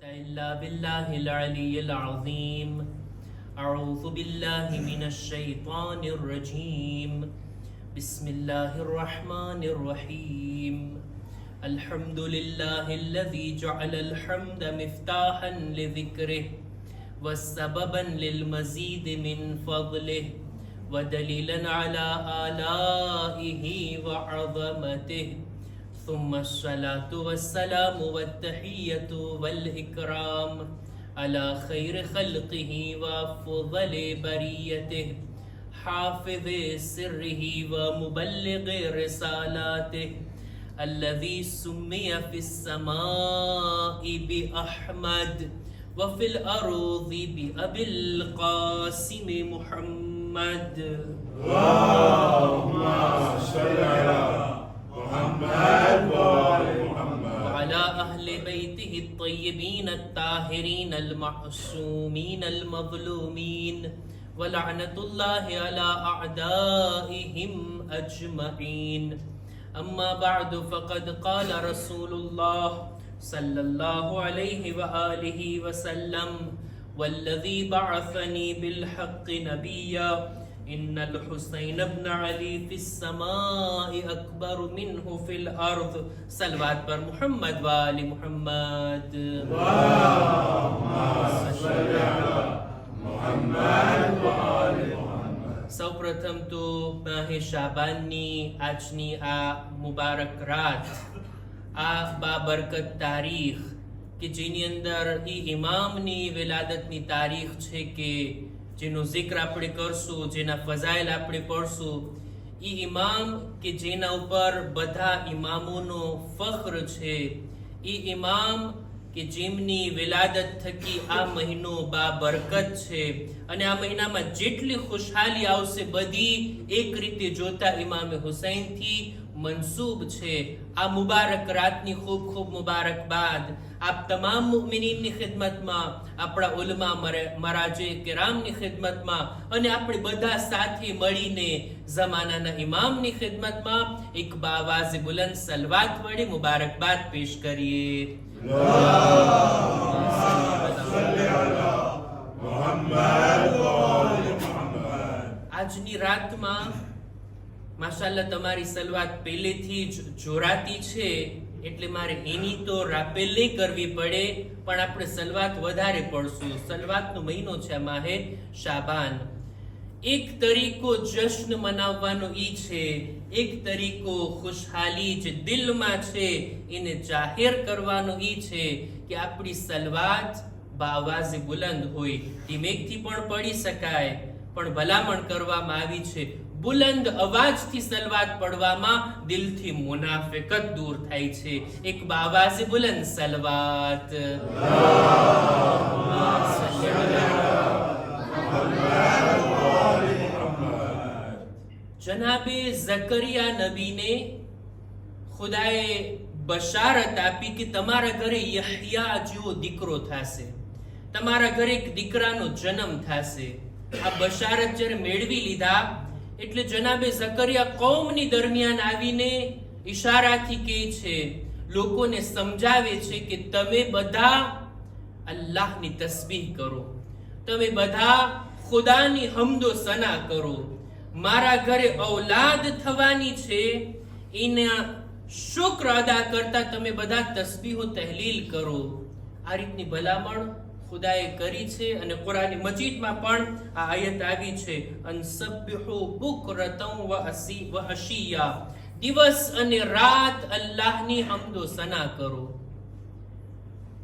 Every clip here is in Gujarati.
إلا بالله العلي العظيم. أعوذ بالله من الشيطان الرجيم. بسم الله الرحمن الرحيم. الحمد لله الذي جعل الحمد مفتاحا لذكره وسببا للمزيد من فضله ودليلا على آلائه وعظمته. ثم الصلاة والسلام والتحية والإكرام على خير خلقه وأفضل بريته حافظ سره ومبلغ رسالاته الذي سمي في السماء بأحمد وفي الأرض بأبي القاسم محمد. اللهم صل على محمد وآل محمد وعلى أهل بيته الطيبين الطاهرين المعصومين المظلومين ولعنة الله على أعدائهم أجمعين. أما بعد فقد قال رسول الله صلى الله عليه وآله وسلم والذي بعثني بالحق نبيا إن الحسين بن علي في السماء أكبر منه في الأرض. صلوات پر محمد وآل محمد. اللهم صل على محمد وآل محمد. સૌપ્રથમ તો માહે શાબાનની આજની આ મુબારક રાત, આ બાબરકત તારીખ કે જેની અંદર એ ઇમામની વિલાદતની તારીખ છે કે જેનો જિક્ર આપણે કરશું, જેના ફઝાઇલ આપણે પઢશું, એ ઇમામ કે જેના ઉપર બધા ઇમામોનો ફખ્ર છે, એ ઇમામ કે જેમની વિલાદત થકી આ મહિનો બાબરકત છે અને આ મહિનામાં જેટલી ખુશહાલી આવશે બધી એક રીતે જોતા ઇમામે હુસૈનથી મંસૂબ છે. આ મુબારક રાતની ખૂબ ખૂબ મુબારકબાદ આપ તમામ મુમિનીનની ખિદમતમાં, આપણા ઉલમા મરાજે કિરામની ખિદમતમાં અને આપણે બધા સાથે મળીને ઝમાનાના ઇમામની ખિદમતમાં એક બાવાઝે બુલંદ સલવાત વડે મુબારકબાદ પેશ કરીએ. આજની રાતમાં માશાઅલ્લાહ તમારી સલવાત પહેલેથી જ જોરાતી છે એટલે મારે એની તો રાપેલે કરવી પડે, પણ આપણે સલવાત વધારે પડશું. સલવાતનો મહિનો છે માહે શાબાન. એક તરીકો જશ્ન મનાવવાનો ઈ છે, એક તરીકો ખુશહાલી જે દિલમાં છે એને જાહેર કરવાનો ઈ છે કે આપણી સલવાત બાવાઝે બુલંદ હોય. ધીમેકથી પણ પડી શકાય, પણ ભલામણ કરવામાં આવી છે બુલંદ અવાજથી સલવાત પડવામાં દિલથી મુનાફિકત દૂર થાય છે. એક બાવાઝે બુલંદ સલવાત. જનાબે ઝકરિયા નબીને ખુદાએ બશારત આપી કે તમારા ઘરે યહ્યા જેવો દીકરો થશે, તમારા ઘરે એક દીકરાનો જન્મ થશે. આ બશારત જ્યારે મેળવી લીધા એટલે જનાબે ઝકરિયા કૌમની દરમિયાન આવીને ઈશારાથી કહે છે, લોકોને સમજાવે છે કે તમે બધા અલ્લાહની તસ્બીહ કરો, તમે બધા ખુદાની હમદો સના કરો. મારા ઘરે ઔલાદ થવાની છે એના શુક્ર અદા કરતા તમે બધા તસ્બીહો તહલીલ કરો. આ રીતની ભલામણ ખુદાએ કરી છે અને કુરાન મજીદમાં પણ આ આયત આવી છે, અનસબ્બિહુ બુકરતન વ અશિયા, દિવસ અને રાત અલ્લાહની હમદો સના કરો.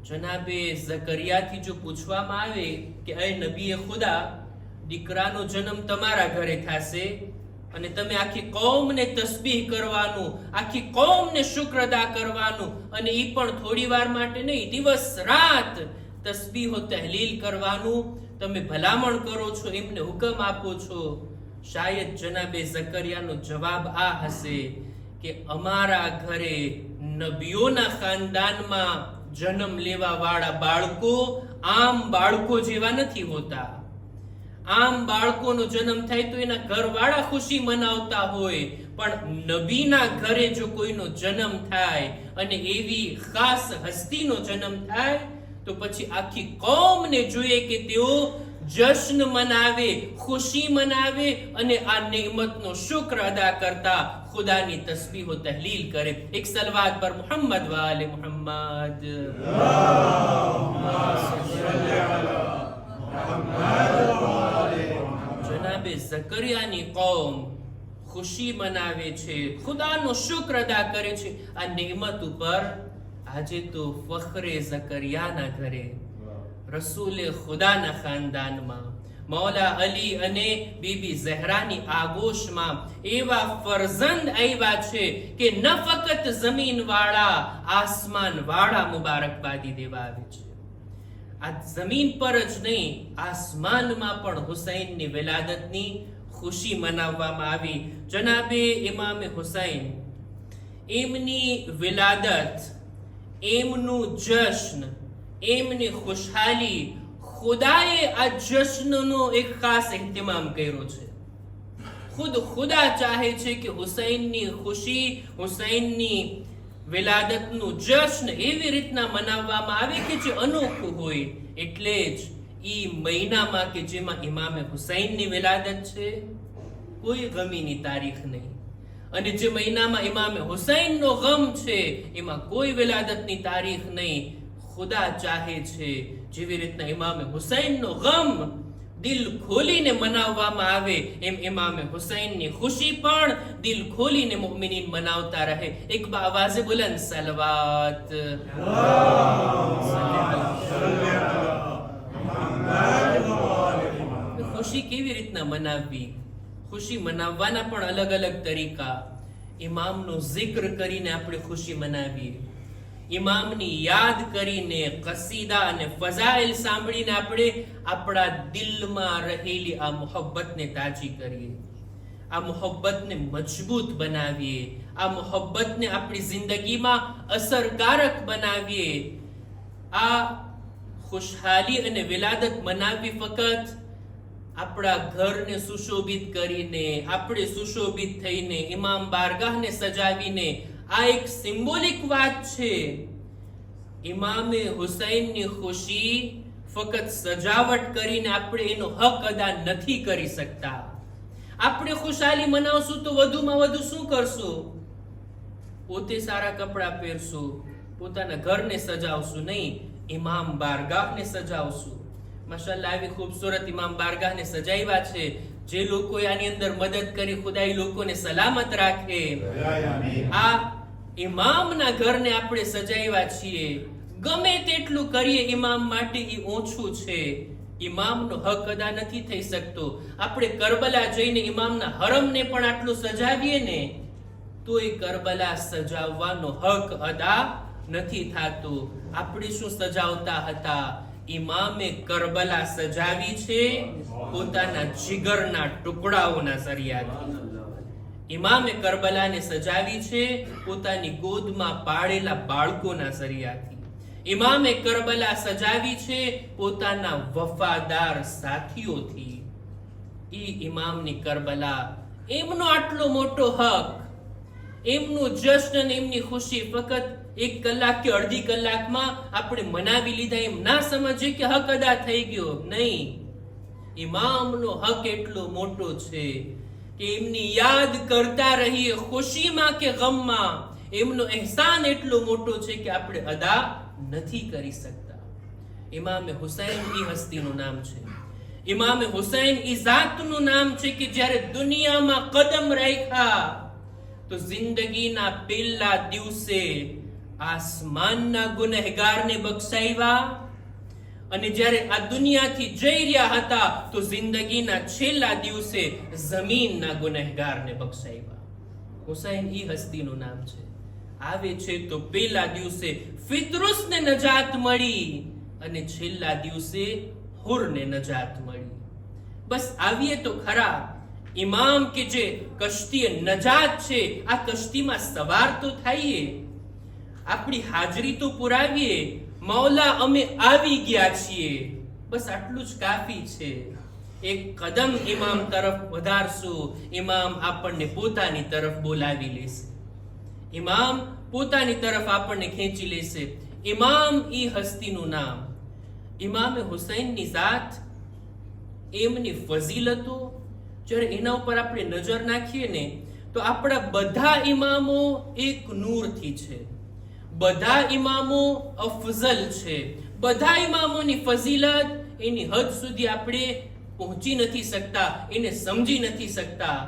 જનાબે ઝકરિયાથી જો પૂછવામાં આવે કે એ નબીએ ખુદા, દીકરાનો જન્મ તમારા ઘરે થશે અને તમે આખી કૌમને તસ્બીહ કરવાનું, આખી કૌમને શુક્ર અદા કરવાનું, અને એ પણ થોડી વાર માટે નહીં, દિવસ રાત તસ્બીહો તહલીલ કરવાનું તમે ભલામણ કરો છો, એમને હુકમ આપો છો. શાયદ જનાબે ઝકરિયાનો જવાબ આ હશે કે અમારા ઘરે નબીઓના ખાનદાનમાં જન્મ લેવા વાળા બાળકો આમ બાળકો જેવા નથી હોતા. આમ બાળકોનો જન્મ થાય તો એના ઘરવાળા ખુશી મનાવતા હોય, પણ નબીના ઘરે જો કોઈનો જન્મ થાય અને એવી ખાસ હસ્તીનો જન્મ થાય તો પછી આખી કોમને જોઈએ કે તેઓ જશ્ન મનાવે, ખુશી મનાવે અને આ નેમતનો શુક્ર અદા કરતા ખુદાની તસ્બીહ વ તહલીલ કરે. એક સલવાત પર મોહમ્મદ વાલે મોહમ્મદ. જનાબે ઝકરિયાની કૌમ ખુશી મનાવે છે, ખુદાનો શુક્ર અદા કરે છે આ નેમત ઉપર. આજે તો ફખરે ઝકરિયાના ઘરે, રસૂલે ખુદાના ખાનદાનમાં, મૌલા અલી અને બીબી ઝહરાની આગોશમાં એવા ફરઝંદ આવ્યા છે કે ન ફકત જમીન વાળા, આસમાન વાળા મુબારકબાદી દેવા આવે છે. આ જમીન પર જ નહીં, આસમાનમાં પણ હુસૈનની વિલાદતની ખુશી મનાવવામાં આવી. જનાબે ઇમામે હુસૈન, એમની વિલાદત, એમનું જશ્ન, એમની ખુશહાલી, ખુદાએ આ જશ્નનો એક ખાસ ehtimam કર્યો છે. ખુદ ખુદા ચાહે છે કે હુસૈનની ખુશી, હુસૈનની વિલાદતનું જશ્ન એવી રીતના મનાવવામાં આવે કે જે અનોખું હોય. એટલે જ ઈ મહિનામાં કે જેમાં ઇમામે હુસૈનની વિલાદત છે, કોઈ ગમીની તારીખ નહીં. અને જે મહિનામાં ઇમામે હુસૈનનો ગમ છે, એમાં કોઈ વિલાદતની તારીખ નહીં. ખુદા ચાહે છે જેવી રીતના ઇમામે હુસૈનનો ગમ દિલ ખોલીને મનાવવામાં આવે, એમ ઇમામે હુસૈનની ખુશી પણ દિલ ખોલીને મુમિનીન મનાવતા રહે. એક બાવાઝે બુલંદ સલવાત. ખુશી કેવી રીતના મનાવવી? ખુશી મનાવવાના પણ અલગ અલગ તરીકા. ઇમામનો જિક્ર કરીને આપણે ખુશી મનાવીએ, ઇમામની યાદ કરીને, કસીદા અને ફઝાઇલ સાંભળીને આપણે આપણા દિલમાં રહેલી આ મોહબ્બતને તાજી કરીએ, આ મોહબ્બતને મજબૂત બનાવીએ, આ મોહબ્બતને આપણી જિંદગીમાં અસરકારક બનાવીએ. આ ખુશહાલી અને વિલાદત મનાવવી ફક્ત આપણા ઘરને સુશોભિત કરીને, આપણે સુશોભિત થઈને, ઇમામ બારગાહને સજાવીને, આ એક સિમ્બોલિક વાત છે. ઇમામે હુસૈનની ખુશી ફક્ત સજાવટ કરીને આપણે એનો હક અદા નથી કરી શકતા. આપણે ખુશાલી મનાવશું તો વધુમાં વધુ શું કરશું? પોતે સારા કપડા પહેરશું, પોતાના ઘરને સજાવશું નહીં, ઇમામ બારગાહને સજાવશું. માશાઅલ્લાહ, આવી ખૂબસૂરત ઇમામ બારગાહને સજાવ્યા છે. જે લોકોએ આની અંદર મદદ કરી, ખુદા એ લોકોને સલામત રાખે. આ ઇમામના ઘરને આપણે સજાવ્યા છીએ. ગમે તેટલું કરીએ ઇમામ માટે એ ઓછું છે. ઇમામનો હક અદા નથી થઈ શકતો. આપણે કરબલા જઈને ઇમામના હરમને પણ આટલું સજાવીએ ને, તો એ કરબલા સજાવવાનો હક અદા નથી થતો. આપણે શું સજાવતા હતા? ઇમામે કરબલા સજાવી છે પોતાના જીગરના ટુકડાઓના ઝરિયાથી. ઇમામે કરબલાને સજાવી છે પોતાની ગોદમાં પાળેલા બાળકોના ઝરિયાથી. ઇમામે કરબલા સજાવી છે પોતાના વફાદાર સાથીઓથી. ઈ ઇમામની કરબલા, એમનો આટલો મોટો હક, એમનું જશ્ન, એમની ખુશી ફક્ત 1 કલાક કે અડધી કલાકમાં આપણે મનાવી લીધા એમ ના સમજીએ કે હક અદા થઈ ગયો. નહીં, ઇમામનો હક એટલો મોટો છે કે એમની યાદ કરતા રહીએ, ખુશીમાં કે ગમમાં. એમનો અહેસાન એટલો મોટો છે કે આપણે અદા નથી કરી શકતા. ઇમામે હુસૈન ઈ હસ્તીનું નામ છે. ઇમામે હુસૈન ઈ જાતનું નામ છે કે જ્યારે દુનિયામાં કદમ રાખ્યા તો જિંદગીના પહેલા દિવસે આસમાનના ગુનેહગારને બક્ષાવ્યા, અને જ્યારે આ દુનિયાથી જઈ રહ્યા હતા તો જિંદગીના છેલ્લા દિવસે જમીનના ગુનેહગારને બક્ષાવ્યા. હુસૈન ઈ હસ્તીનું નામ છે. આવે છે તો પહેલા દિવસે ફિતરુસને નજાત મળી અને છેલ્લા દિવસે હુરને નજાત મળી. બસ આવીએ તો ખરા. ઇમામ કે જે કશ્તીએ નજાત છે, આ કશ્તીમાં સવાર તો થઈએ, આપણી હાજરી તો પુરાવીએ, મૌલા અમે આવી ગયા છીએ, બસ આટલું જ કાફી છે. એક કદમ ઇમામ તરફ વધારશું, ઇમામ આપણને પોતાની તરફ બોલાવી લેશે, ઇમામ પોતાની તરફ આપણને ખેંચી લેશે. ઇમામ ઈ હસ્તીનું નામ ઇમામે હુસૈનની જાત, એમની ફઝીલતો, જ્યારે એના ઉપર આપણે નજર નાખીએ ને તો આપણા બધા ઇમામો એક નૂરથી છે, બધા ઇમામો અફઝલ છે, બધા ઇમામોની ફઝીલત એની હદ સુધી આપણે પહોંચી નથી શકતા, એને સમજી નથી શકતા.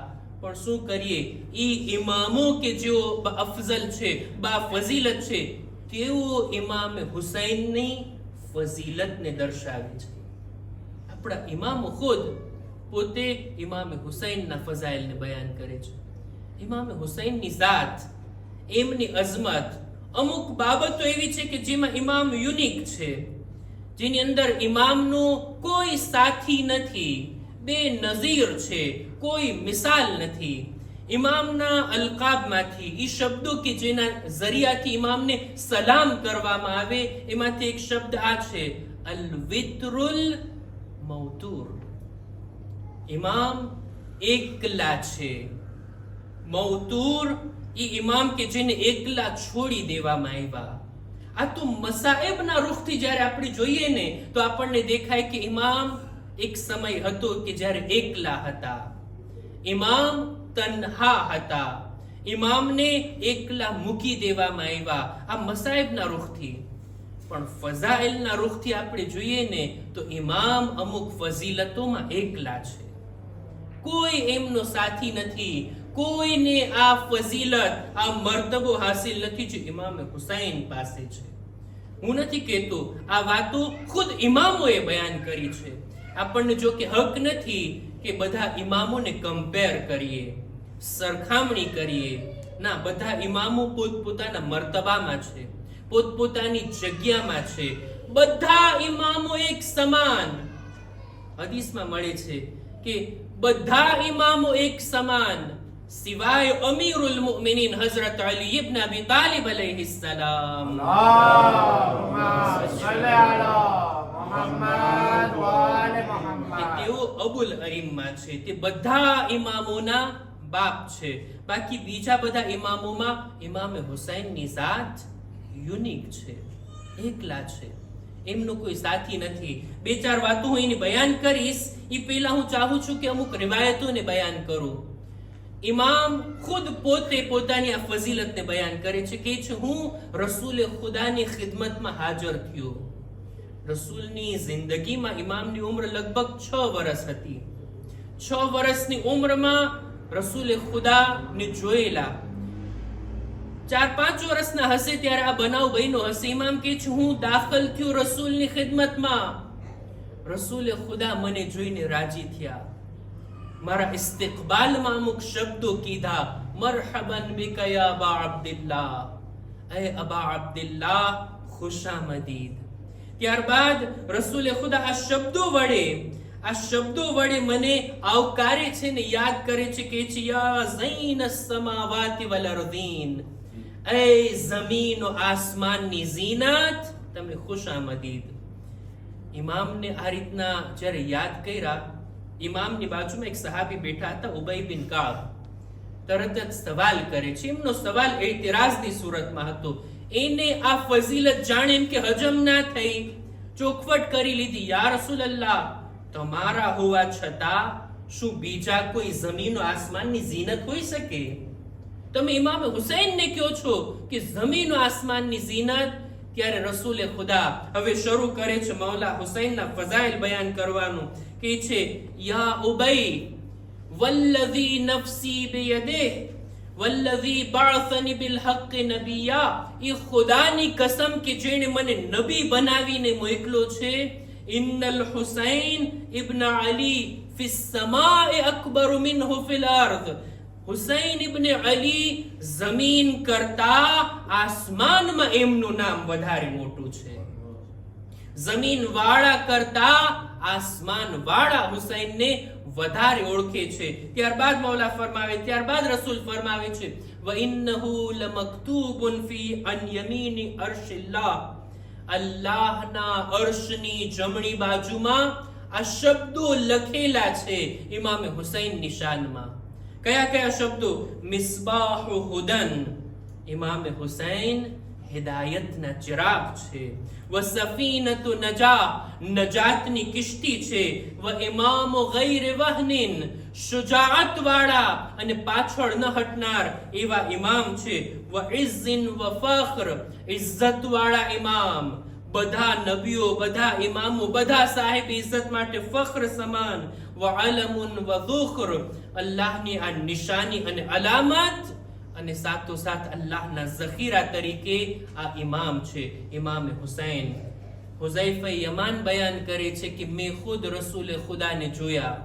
પણ શું કરીએ, ઈ ઇમામો કે જેઓ અફઝલ છે, બા ફઝીલત છે, તેઓ ઇમામે હુસૈનની ફઝીલતને દર્શાવે છે. આપણા ઇમામો ખુદ પોતે ઇમામે હુસૈનના ફઝાઇલને બયાન કરે છે. ઇમામે હુસૈનની જાત, એમની અઝમત, અમુક બાબતો એવી છે કે જેમાં ઇમામ યુનિક છે, જેની અંદર ઇમામનો કોઈ સાથી નથી, બે નઝીર છે, કોઈ મિસાલ નથી. ઇમામના અલકાબમાંથી, ઈ શબ્દો કે જેના ઝરિયાથી ઇમામને સલામ કરવામાં આવે, એમાંથી એક શબ્દ આ છે, અલ વિત્રુલ મૌતૂર. ઇમામ એકલા છે. મૌતૂર ઈ ઇમામ કે જેને એકલા છોડી દેવામાં આવ્યા. આ તો મસાએબના રૂખથી જ્યારે આપણે જોઈએ ને તો આપણને દેખાય કે ઇમામ એક સમય હતો કે જ્યારે એકલા હતા, ઇમામ તન્હા હતા, ઇમામને એકલા મૂકી દેવામાં આવ્યા. આ મસાએબના રૂખથી. પણ ફઝાઇલના રૂખથી આપણે જોઈએ ને તો ઇમામ અમુક ફઝીલતોમાં એકલા છે, કોઈ એમનો સાથી નથી, કોઈને આ ફઝીલત, આ મર્તબો હાસિલ નથી જે ઇમામે હુસૈન પાસે છે. હું નથી કહેતો, આ વાતો ખુદ ઇમામોએ બયાન કરી છે. આપણને જો કે હક નથી કે બધા ઇમામોને કમ્પેર કરીએ, સરખામણી કરીએ. ના, બધા ઇમામો પોતપોતાના મર્તબામાં છે, પોતપોતાની જગ્યામાં છે. બધા ઇમામો એક સમાન. હદીસમાં મળે છે કે બધા ઇમામો એક સમાન સિવાય અમીરુલ મુમિનીન હઝરત અલી ઇબ્ન અબી તાલિબ અલૈહિસ્સલામ. અલ્લાહુમ્મા સલ્લી અલા મુહમ્મદ વ આલે મુહમ્મદ. તેઓ અબુલ અઈમ્મા છે, તે બધા ઇમામોના બાપ છે. બાકી બીજા બધા ઇમામોમાં ઇમામે હુસૈનની જાત યુનિક છે, એકલા છે, એમનો કોઈ સાથી નથી. બે ચાર વાતો હું એની બયાન કરીશ, એ પહેલા હું ચાહું છું કે અમુક રિવાયતોને બયાન કરું. ઇમામ ખુદ પોતે પોતાની આ ફઝીલતને બયાન કરે છે, કે છે હું રસૂલે ખુદાની ખિદમતમાં હાજર થયો. રસૂલની જિંદગીમાં ઇમામની ઉંમર લગભગ 6 વર્ષ હતી. 6 વર્ષની ઉંમરમાં રસૂલે ખુદાને જોયેલા. 4-5 વર્ષના હશે ત્યારે આ બનાવ બન્યો હશે. ઇમામ કે છે હું દાખલ થયો રસૂલની ખિદમતમાં. રસૂલે ખુદા મને જોઈને રાજી થયા, મારા ઇસ્તિકબાલમાં અમુક શબ્દો કીધા, મરહબન બિકા યા અબા અબ્દુલ્લાહ, એ અબા અબ્દુલ્લાહ ખુશામદીદ. ત્યારબાદ રસૂલે ખુદા આ શબ્દો વડે મને આવકારે છે ને યાદ કરે છે કે યા ઝૈન સમાવાતિ વલ અરદીન, એ જમીન ઓ આસમાનની ઝીનત, તમે ખુશામદીદ. ઇમામને આ રીતના જ્યારે યાદ કર્યા, ઇમામની બાજુમાં એક સહાબી બેઠા હતા, ઉબય બિન કાબ. તરત જ સવાલ કરે છે. એમનો સવાલ એતરાઝની સુરતમાં હતો. એને આ ફઝીલત જાણે એમ કે હજમ ના થઈ, ચોખવટ કરી લીધી. યા રસૂલલ્લાહ, તમારા હોવા છતાં શું બીજા કોઈ જમીન આસમાનની ઝીનત હોઈ શકે? તમે ઇમામ હુસૈનને કહો છો કે જમીન આસમાનની ઝીનત. ત્યારે રસૂલે ખુદા હવે શરૂ કરે છે મૌલા હુસૈનના ફઝાઇલ બયાન કરવાનું. કે છે યા ઉબય વલ્લઝી નફસી બિયદિહ વલ્લઝી બઅસની બિલહક નબિયા, એ ખુદાની કસમ કે જેણે મને નબી બનાવીને મોકલો છે. ઇન્નલ હુસૈન ઇબ્ન અલી ફિસ સમાએ અકબર મિનહુ ફિલ અર્દ. હુસૈન ઇબ્ન અલી જમીન કરતા આસમાનમાં એમનું નામ વધારે મોટું છે. જમીન વાળા કરતા આસમાન વાળા હુસૈનને વધારે ઓળખે છે. ત્યારબાદ મૌલા ફરમાવે, ત્યારબાદ રસૂલ ફરમાવે છે વ ઇન્નહુ લમક્તુબુન ફી અન યમીની અર્શિલ્લાહ, અલ્લાહના અર્શની જમણી બાજુમાં આ શબ્દો લખેલા છે ઇમામે હુસૈનની શાનમાં. કયા કયા શબ્દો? મિસ્બાહુ હુદન, ઇમામે હુસૈન હિદાયતના ચિરાગ છે. વસફીનતુ નજા, નજાતની કિશ્તી છે. વઇમામુ ગૈર વહનિન, શુજાઅત વાળા અને પાછળ ન હટનાર એવા ઇમામ છે. વઇઝ્ઝિન વફખ્ર, ઇઝ્ઝત વાળા ઇમામ. બધા નબીઓ, બધા ઇમામો, બધા સાહેબ ઇઝ્ઝત માટે ફખ્ર સમાન. વઅલમુન વઝુખ્ર, અલ્લાહની આ નિશાની અને અલામત, અને સાથોસાથ અલ્લાહના ઝખીરા તરીકે આ ઇમામ છે, ઇમામ હુસૈન. હુઝૈફા યમાન બયાન કરે છે કે મેં ખુદ રસૂલ ખુદાને જોયા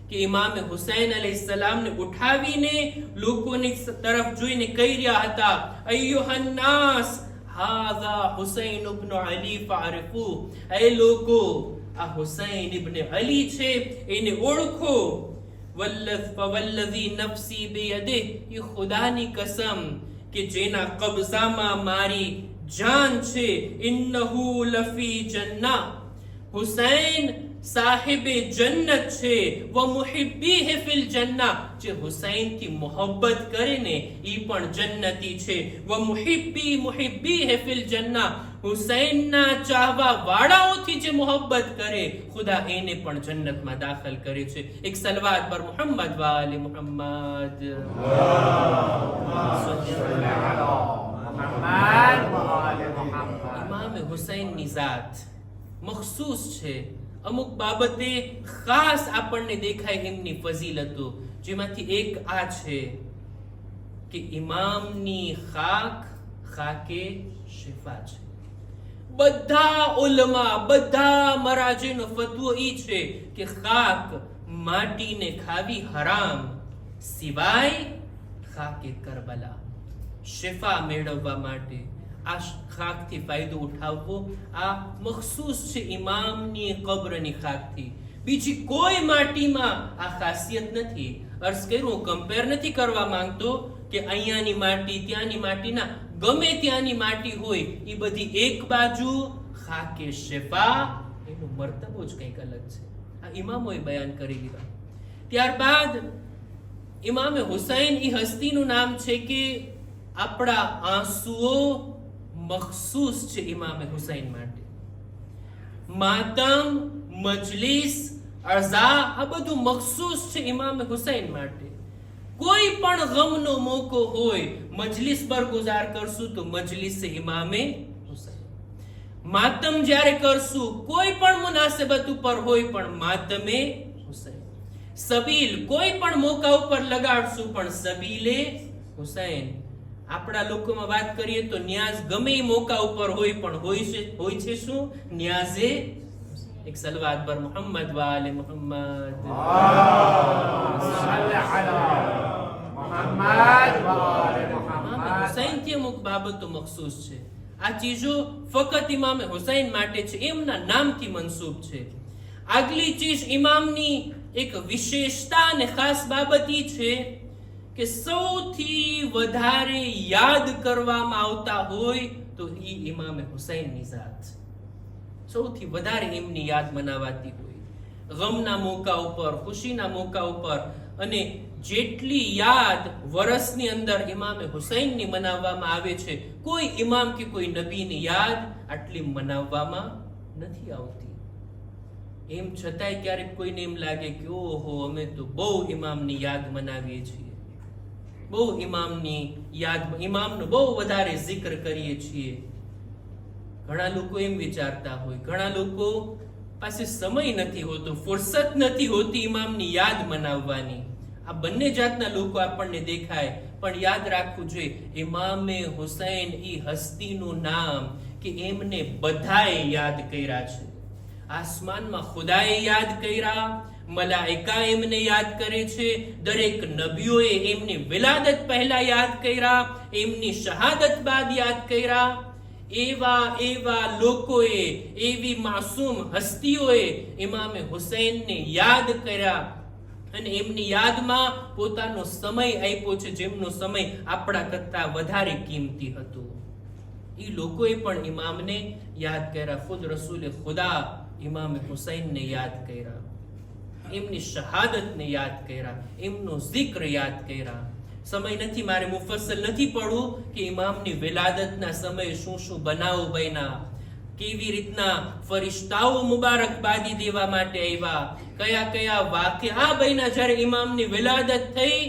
કે ઇમામ હુસૈન અલૈહિસ્સલામને ઉઠાવીને લોકોની તરફ જોઈને કહી રહ્યા હતા, અય્યુહન નાસ હાઝા હુસૈન ઇબ્ન અલી ફારિફુ, એ લોકો, આ હુસૈન ઇબ્ન અલી છે, એને ઓળખો. વલ્લઝી નફસી બિયદિહ, એ ખુદાની કસમ કે જેના કબજામાં મારી જાન છે. ઇન્નહુ લફી જન્ના, હુસૈન સાહિબે જન્નત છે. વ મુહિબ્બીહી ફિલ જન્ના, જે હુસૈન થી મોહબ્બત કરે ને ઈ પણ જન્નતી છે. વ મુહિબ્બીહી ફિલ જન્ના, હુસૈનના ચાહવા વાળાઓથી જે મોહબ્બત કરે ખુદા એને પણ જન્નતમાં દાખલ કરે છે. એક સલવાત પર મુહમ્મદ વાલે મુહમ્મદ. ઇમામ હુસૈનની ઝાત મખસૂસ છે. અમુક બાબતે ખાસ આપણને દેખાય એમની ફઝીલતો, જેમાંથી એક આ છે કે ઇમામની ખાકે શિફા છે. બધા ઉલમા, બધા મરાજીનો ફતવો ઈ છે કે ખાક, માટીને ખાવી હરામ, સિવાય ખાકે કરબલા. શિફા મેળવવા માટે આ ખાકથી ફાયદો ઉઠાવવો આ મખસૂસ છે ઇમામની કબ્રની ખાકથી. બીજી કોઈ માટીમાં આ ખાસિયત નથી. અર્થ કર્યું, હું કમ્પેર નથી કરવા માંગતો કે અહીંયાની માટી ત્યાંની માટીના, ગમે ત્યાંની માટી હોય એ બધી એક બાજુ, ખાકે શિફા એનો મર્તબો જ કંઈક અલગ છે. આ ઇમામોએ બયાન કરી દીધા. ત્યારબાદ ઇમામે હુસૈન એ હસ્તીનું નામ છે કે આપણા આંસુઓ મખસૂસ છે ઇમામે હુસૈન માટે. માતમ, મજલિસ, અઝા, આ બધું મખસૂસ છે ઇમામે હુસૈન માટે. કોઈ પણ ગમનો મોકો હોય, મજલિસ બરગુજાર કરશું તો મજલિસ ઇમામે હુસૈન. માતમ જ્યારે કરશું, કોઈ પણ મુનાસબત ઉપર હોય પણ માતમે હુસૈન. સબીલ કોઈ પણ મોકા ઉપર લગાડશું પણ સબીલે હુસૈન. આપણા લોકોમાં વાત કરીએ તો ન્યાઝ ગમે એ મોકા ઉપર હોય પણ હોય છે શું? ન્યાઝે. એક સલવાત પર મુહમ્મદ વાલે મુહમ્મદ. હુસૈન થી અમુક બાબતો મખસૂસ છે. આ ચીજો ફકત ઇમામે હુસૈન માટે છે, એમના નામથી મનસૂબ છે. આગલી ચીજ ઇમામની એક વિશેષતા અને ખાસ બાબત ઈ છે કે સૌથી વધારે યાદ કરવામાં આવતા હોય તો ઈ ઇમામે હુસૈનની ઝાત. સૌથી વધારે એમની યાદ મનાવાતી હોય ગમના મોકા ઉપર, ખુશીના મોકા ઉપર. અને જેટલી યાદ વર્ષની અંદર ઇમામે હુસૈનની મનાવવામાં આવે છે, કોઈ ઇમામ કે કોઈ નબીની યાદ આટલી મનાવવામાં નથી આવતી. એમ છતાંય ક્યારેક કોઈને એમ લાગે કે ઓહો, અમે તો બહુ ઇમામની યાદ મનાવીએ છીએ, બહુ ઇમામની યાદ, ઇમામનો બહુ વધારે zikr કરીએ છીએ. ઘણા લોકો એમ વિચારતા હોય, ઘણા લોકો પાસે સમય નથી હોતો, ફુરસત નથી હોતી ઇમામની યાદ મનાવવાની. આ બંને જાતના લોકો આપણને દેખાય, પણ યાદ રાખવું જોઈએ ઇમામે હુસૈન ઈ હસ્તીનું નામ કે એમને બધાએ યાદ કર્યા છે. આસમાનમાં ખુદાએ યાદ કર્યા, મલાઈકા એમને યાદ કરે છે, દરેક નબીઓએ એમની વિલાદત પહેલા યાદ કર્યા, એમની શહાદત બાદ યાદ કર્યા. એવા લોકોએ, એવી માસૂમ હસ્તીઓએ ઇમામે હુસૈનને યાદ કર્યા અને એમની યાદમાં પોતાનો સમય આપ્યો છે, જેમનો સમય આપણા કરતા વધારે કિંમતી હતો. એ લોકોએ પણ ઇમામને યાદ કર્યા. ખુદ રસૂલે ખુદા ઇમામે હુસૈનને યાદ કર્યા, એમની શહાદતને યાદ કર્યા, એમનો zikr યાદ કર્યા. સમય નથી, મારે મુફસ્સલ નથી પડવું કે ઇમામની વિલાદતના સમયે શું શું બનાવો બન્યા, કેવી રીતના ફરિશ્તાઓ મુબારકબાદી દેવા માટે આવ્યા, કયા કયા વાક્યા બન્યા જ્યારે ઇમામની વિલાદત થઈ.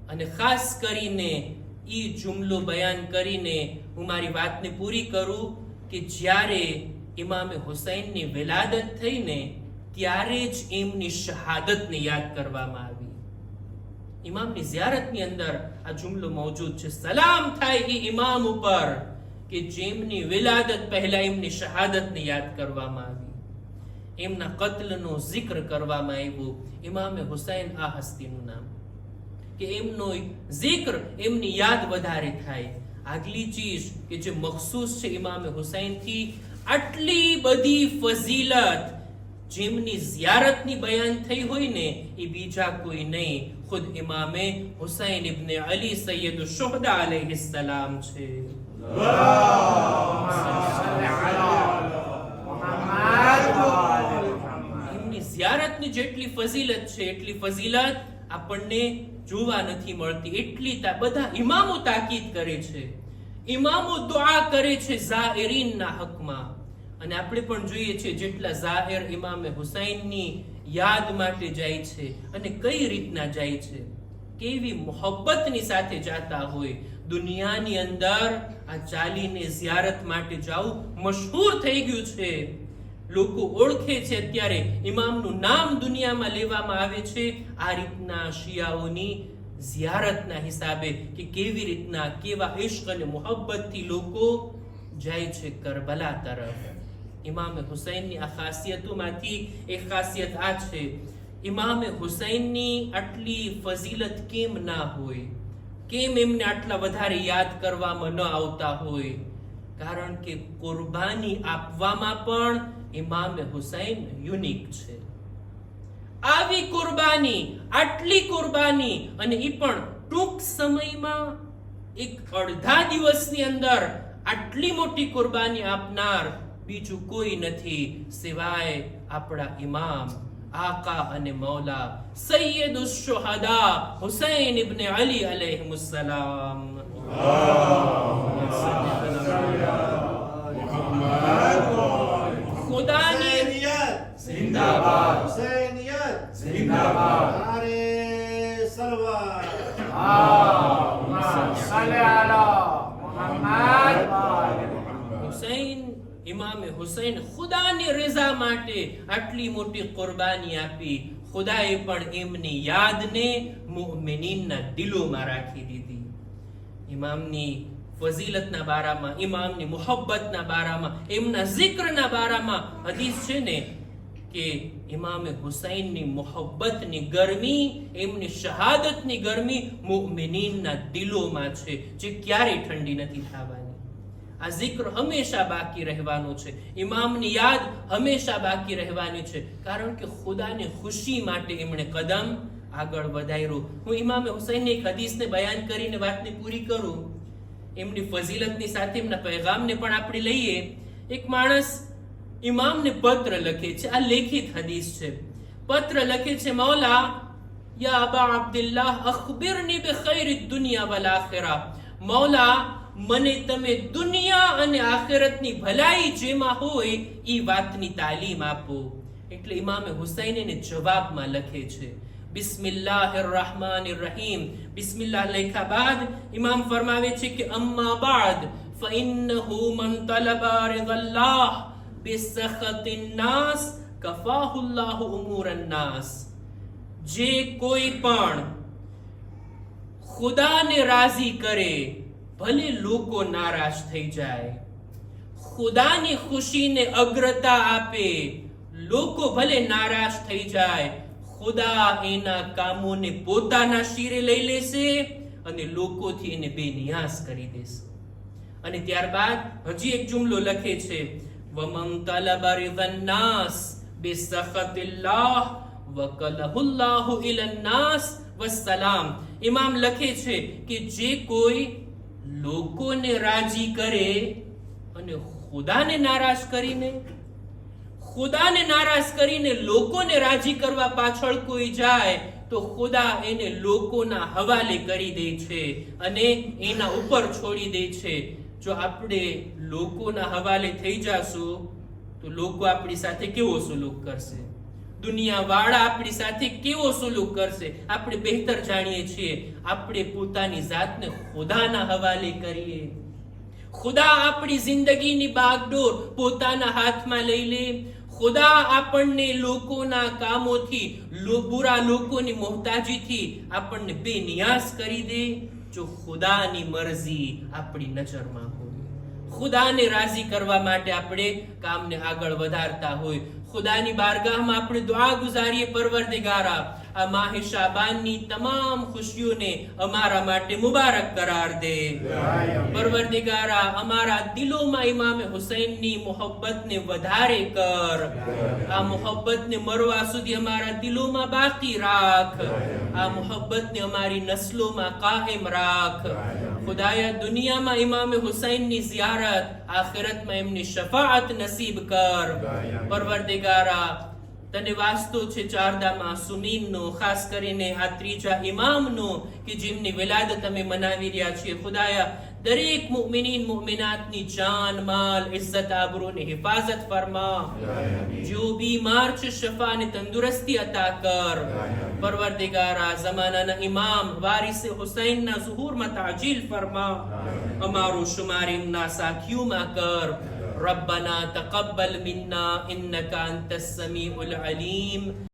અને ખાસ કરીને ઈ જુમલો બયાન કરીને હું મારી વાતને પૂરી કરું કે જ્યારે ઇમામે હુસૈનની વિલાદત થઈને ત્યારે જ એમની શહાદતને યાદ કરવામાં આવી. ઇમામની ઝિયારતની અંદર આ જુમલો મોજૂદ છે, સલામ થાય એ ઇમામ ઉપર કે જેમની વિલાદત પહેલા એમની શહાદતને યાદ કરવામાં આવી, એમના કત્લનો જિક્ર કરવામાં આવ્યો. ઇમામે હુસૈન આ હસ્તીનું નામ કે એમનો જિક્ર, એમની યાદ વધારે થાય. આગલી ચીજ કે જે મખસૂસ છે ઇમામે હુસૈનથી, આટલી બધી ફઝીલત જેમની ઝિયારતની બયાન થઈ હોય ને એ બીજા કોઈ નહીં, ખુદ ઇમામે હુસૈન ઇબ્ન અલી સૈયદ શુહદા અલૈહિસ્સલામ છે. એમની ઝિયારતની જેટલી ફઝીલત છે એટલી ફઝીલત આપણને જોવા નથી મળતી. એટલી બધા ઇમામો તાકીદ કરે છે, ઇમામો દુઆ કરે છે ઝાયરીનના હકમાં. અને આપણે પણ જોઈએ છીએ જેટલા ઝાહિર ઇમામે હુસૈનની યાદ માટે જાય છે અને કઈ રીતના જાય છે, કેવી મોહબ્બતની સાથે જાતા હોય. દુનિયાની અંદર આ ચાલીને ઝિયારત માટે જાવું મશહૂર થઈ ગયું છે, લોકો ઓળખે છે. અત્યારે ઇમામનું નામ દુનિયામાં લેવામાં આવે છે આ રીતના શિયાઓની ઝિયારતના હિસાબે કે કેવી રીતના, કેવા ઇશ્ક અને મોહબ્બતથી લોકો જાય છે કરબલા તરફ. ઇમામે હુસૈનની આ ખાસિયતોમાંથી એક ખાસિયત આ છે, ઇમામે હુસૈનની આટલી ફઝીલત કેમ ના હોય, કેમ એમને આટલા વધારે યાદ કરવામાં ન આવતા હોય? કારણ કે કુરબાની આપવામાં પણ ઇમામે હુસૈન યુનિક છે. આવી કુરબાની, આટલી કુરબાની, અને એ પણ ટૂંક સમયમાં, એક અડધા દિવસની અંદર આટલી મોટી કુરબાની આપનાર બીજું કોઈ નથી સિવાય આપણા ઇમામ, આકા અને મૌલા સૈયદુશ શુહદા હુસૈન ઇબ્ન અલી અલૈહિસ્સલામ. ખુદાની जिंदाबाद हुसैनियत जिंदाबाद नारे सलवात હુસૈન, ઇમામે હુસૈન ખુદાની રઝા માટે આટલી મોટી કુરબાની આપી. ખુદાએ પણ એમની યાદને મુઅમિનીનના દિલોમાં રાખી દીધી. ઇમામની ફઝીલતના બારામાં, ઇમામની મોહબ્બતના બારામાં, એમના જિક્રના બારામાં હદીસ છે ને કે ઇમામે હુસૈનની મોહબ્બતની ગરમી, એમની શહાદતની ગરમી મુઅમિનીનના દિલોમાં છે, જે ક્યારેય ઠંડી નથી થવાની. આ જિક્ર હંમેશા બાકી રહેવાનો છે, ઇમામની યાદ હંમેશા બાકી રહેવાની છે, કારણ કે ખુદાની ખુશી માટે એમણે કદમ આગળ વધાર્યો. હું ઇમામે હુસૈનની એક હદીસને બયાન કરીને વાતને પૂરી કરું. એમની ફઝીલતની સાથે એમના પૈગામને પણ આપણે લઈએ. એક માણસ ઇમામને પત્ર લખે છે, આ લેખિત હદીસ છે. પત્ર લખે છે, મૌલા યા અબા અબ્દુલ્લાહ અખબિરની બિખૈરિદ દુનિયા વલ આખિરા. મૌલા, મને તમે દુનિયા અને આખિરતની ભલાઈ જેમાં હોય ઈ વાતની તાલીમ આપો. એટલે ઇમામે હુસૈન એને જવાબમાં લખે છે બિસ્મિલ્લાહિર rahmanir rahim. બિસ્મિલ્લાહ લખ્યા બાદ ઇમામ ફરમાવે છે કે અમ્મા બાદ ફઇન્નહુ મન તલબા રિદલ્લાહ બિસખતિન નાસ કફાહુલ્લાહુ ઉમુરન નાસ. જે કોઈ પણ ખુદાને રાજી કરે, ભલે લોકો નારાજ થઈ જાય, ખુદાની ખુશીને અગ્રતા આપે, લોકો ભલે નારાજ થઈ જાય, ખુદા એના કામોને પોતાના શિરે લઈ લેશે અને લોકોથી એને બેનિયાસ કરી દેશે. અને ત્યારબાદ હજી એક જુમલો લખે છે, વમન તલબા રિદન નાસ બિસખતિલ્લાહ વકલહુલ્લાહુ ઇલન નાસ વસ્સલામ. ઇમામ લખે છે કે જે કોઈ લોકોને રાજી કરે અને ખુદાને નારાજ કરીને લોકોને રાજી કરવા પાછળ કોઈ જાય તો ખુદા એને લોકોના હવાલે કરી દે છે અને એના ઉપર છોડી દે છે. જો આપણે લોકોના હવાલે થઈ જાશું તો લોકો આપણી સાથે કેવો સુલુક કરશે? દુનિયાવાળા આપણી સાથે કેવો સુલુક કરશે? આપણે બહેતર જાણીએ છીએ. આપણે પોતાની જાતને ખુદાના હવાલે કરીએ. ખુદા આપણી જિંદગીની બાગડોર પોતાના હાથમાં લઈ લે. ખુદા આપણને લોકોના કામોથી, બુરા લોકોની મોહતાજીથી આપણને બેનિયાસ કરી દે. જો ખુદાની મરજી આપણી નજરમાં હોય, ખુદાને રાજી કરવા માટે આપણે કામને આગળ વધારતા હોય, ખુદાની બારગાહમાં આપણે દુઆ ગુજારીએ, પરવરદિગારા આ માહે શાબાનની તમામ ખુશીઓને અમારા માટે મુબારક કરાર દે. પરવરદિગારા અમારા દિલોમાં ઇમામ હુસૈનની મોહબ્બતને વધારે કર. આ મોહબ્બતને મરવા સુધી અમારા દિલોમાં બાકી રાખ. આ મોહબ્બતને અમારી નસ્લોમાં કાયમ રાખ. ખુદાયા દુનિયામાં ઇમામ હુસૈનની ઝિયારત, આખિરતમાં એમની શફાઅત નસીબ કર. પરવરદિગારા તને વાસ્તો છે ચારદા માસુમીનનો, ખાસ કરીને આ ત્રીજા ઇમામનો કે જેમની વિલાદત અમે મનાવી રહ્યા છીએ. ખુદાયા દરેક મુમિનીન મુમિનાતની જાન, માલ, ઇઝ્ઝત, આબરૂની હિફાજત ફરમા. જો બીમાર છે શફા અને તંદુરસ્તી અતા કર. પરવરદિગારા ઝમાનાના ઇમામ વારિસે હુસૈનના ઝુહૂરમાં તાજીલ ફરમા. અમારો શુમાર એમના સાથીઓમાં કર. ربنا تقبل منا إنك أنت السميع العليم